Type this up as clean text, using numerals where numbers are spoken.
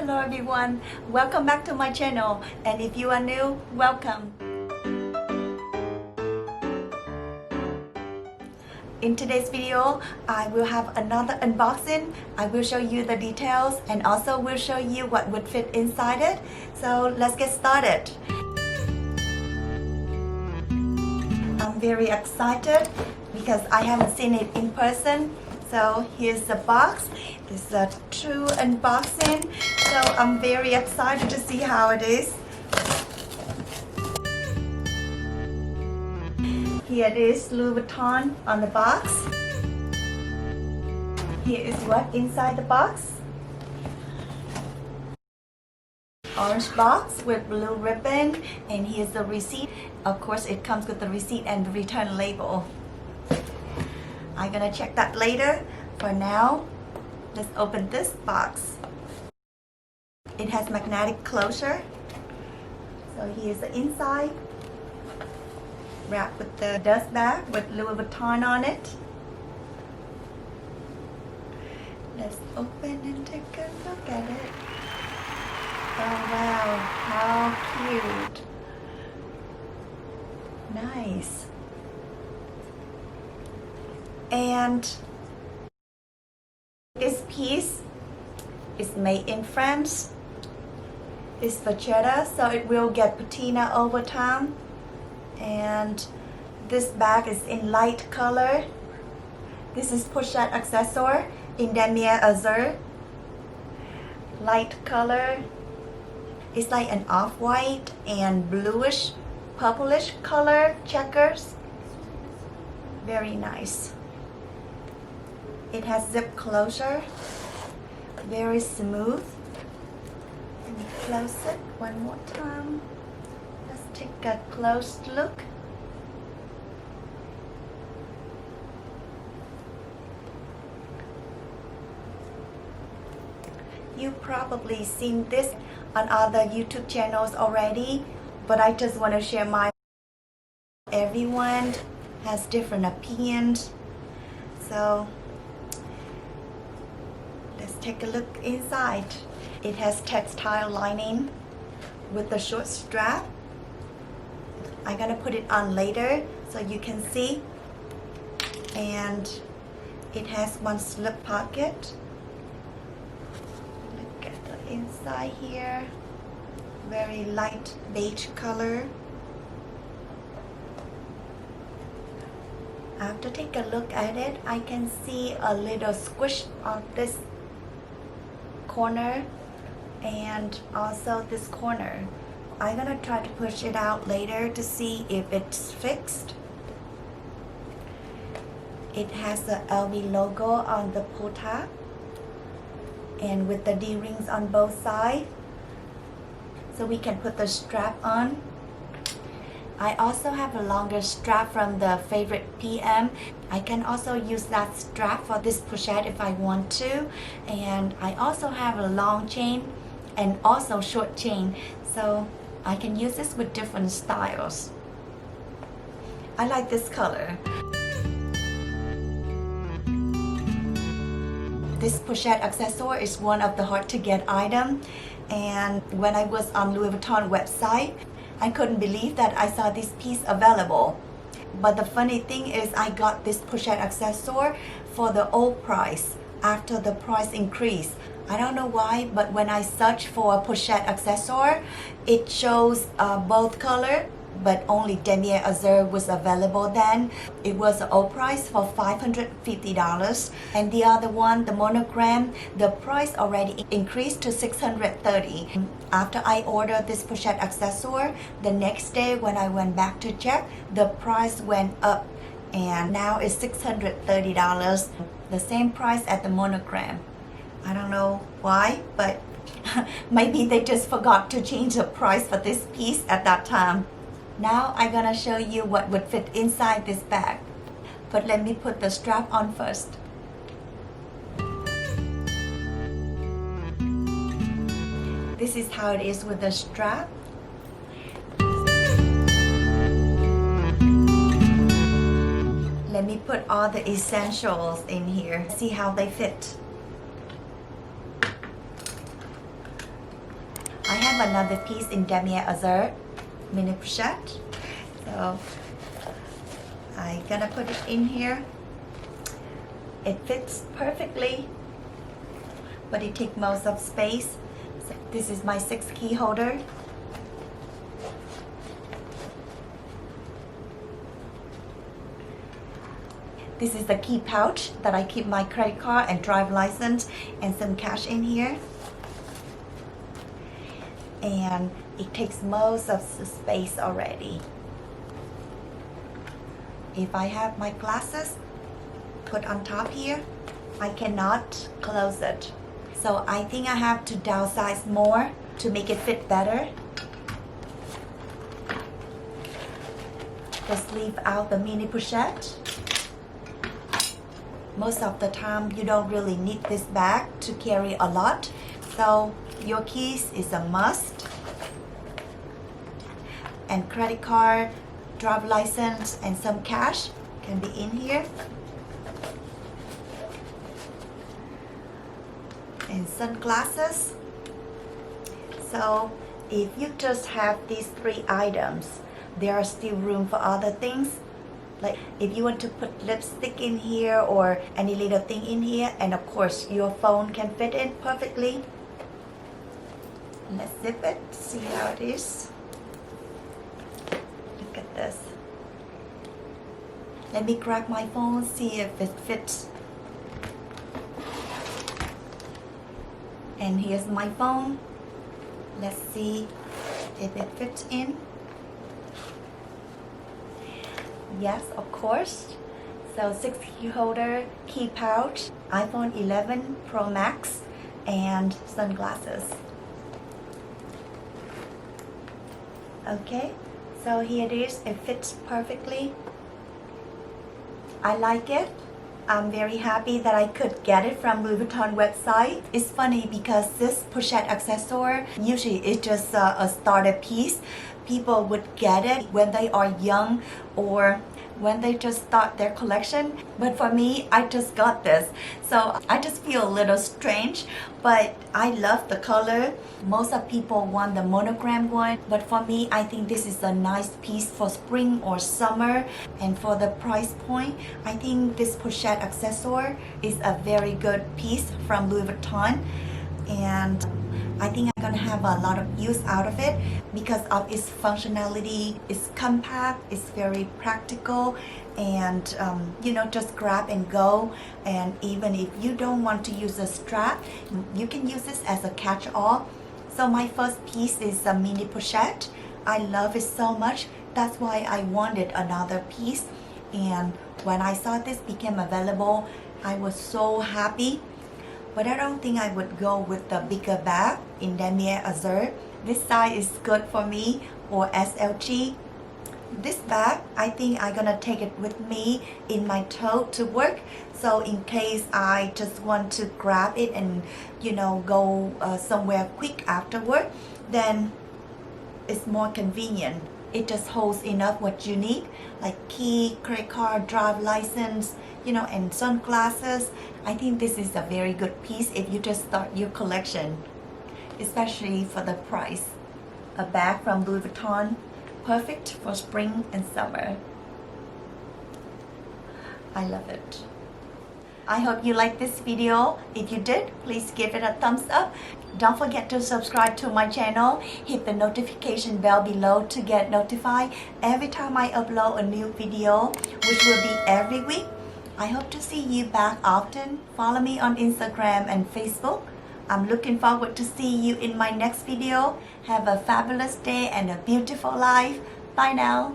Hello everyone, welcome back to my channel, and if you are new, welcome. In today's video, I will have another unboxing. I will show you the details and also will show you what would fit inside it. So let's get started. I'm very excited because I haven't seen it in person. So here's the box. This is a true unboxing. So I'm very excited to see how it is. Here it is, Louis Vuitton on the box. Here is what inside the box. Orange box with blue ribbon, and here's the receipt. Of course, it comes with the receipt and the return label. I'm gonna check that later. For now, let's open this box. It has magnetic closure. So here's the inside. Wrapped with the dust bag with Louis Vuitton on it. Let's open and take a look at it. Oh wow, how cute. Nice. And this piece is made in France. It's Pochette, so it will get patina over time. And this bag is in light color. This is Pochette Accessoires in damier azur. Light color. It's like an off-white and bluish, purplish color checkers. Very nice. It has zip closure, very smooth. Let me close it one more time. Let's take a close look. You've probably seen this on other YouTube channels already, but I just want to share my. Everyone has different opinions, so let's take a look inside. It has textile lining with a short strap. I'm gonna put it on later so you can see. And it has one slip pocket. Look at the inside here. Very light beige color. After take a look at it, I can see a little squish on this corner and also this corner. I'm gonna try to push it out later to see if it's fixed. It has the LV logo on the pull tab and with the D-rings on both sides, so we can put the strap on. I also have a longer strap from the favorite PM. I can also use that strap for this pochette if I want to. And I also have a long chain and also short chain. So I can use this with different styles. I like this color. This Pochette accessoire is one of the hard to get items. And when I was on Louis Vuitton website, I couldn't believe that I saw this piece available. But the funny thing is I got this Pochette accessoire for the old price after the price increased. I don't know why, but when I search for a Pochette accessoire, it shows both color, but only damier azur was available then. It was an old price for $550. And the other one, the monogram, the price already increased to $630. After I ordered this Pochette accessoire, the next day when I went back to check, the price went up and now it's $630. The same price at the monogram. I don't know why, but maybe they just forgot to change the price for this piece at that time. Now I'm gonna show you what would fit inside this bag. But let me put the strap on first. This is how it is with the strap. Let me put all the essentials in here. See how they fit. I have another piece in damier azur mini pochette, so I'm gonna put it in here. It fits perfectly, but it takes most of space. So this is my 6 key holder. This is the key pouch that I keep my credit card and drive license and some cash in here. And it takes most of the space already. If I have my glasses put on top here, I cannot close it. So I think I have to downsize more to make it fit better. Just leave out the mini pochette. Most of the time you don't really need this bag to carry a lot, so your keys is a must, and credit card, drive license, and some cash can be in here, and sunglasses. So if you just have these 3 items, there are still room for other things. Like if you want to put lipstick in here or any little thing in here, and of course your phone can fit in perfectly. Let's zip it, see how it is. Look at this. Let me grab my phone, see if it fits. And here's my phone. Let's see if it fits in. Yes, of course. So 6 key holder, key pouch, iPhone 11 Pro Max, and sunglasses. Okay, so here it is. It fits perfectly. I like it. I'm very happy that I could get it from Louis Vuitton website. It's funny because this Pochette accessoire usually is just a starter piece. People would get it when they are young or when they just start their collection. But for me, I just got this. So I just feel a little strange, but I love the color. Most of people want the monogram one, but for me, I think this is a nice piece for spring or summer. And for the price point, I think this Pochette accessoire is a very good piece from Louis Vuitton. And I think I'm gonna have a lot of use out of it because of its functionality. It's compact, it's very practical, and you know, just grab and go. And even if you don't want to use a strap, you can use this as a catch-all. So my first piece is a mini pochette. I love it so much. That's why I wanted another piece. And when I saw this became available, I was so happy. But I don't think I would go with the bigger bag in damier azur. This size is good for me, or SLG. This bag, I think I'm gonna take it with me in my tote to work. So in case I just want to grab it and, you know, go somewhere quick after work, then it's more convenient. It just holds enough what you need, like key, credit card, drive license, you know, and sunglasses. I think this is a very good piece if you just start your collection, especially for the price. A bag from Louis Vuitton, perfect for spring and summer. I love it. I hope you liked this video. If you did, please give it a thumbs up. Don't forget to subscribe to my channel. Hit the notification bell below to get notified every time I upload a new video, which will be every week. I hope to see you back often. Follow me on Instagram and Facebook. I'm looking forward to see you in my next video. Have a fabulous day and a beautiful life. Bye now.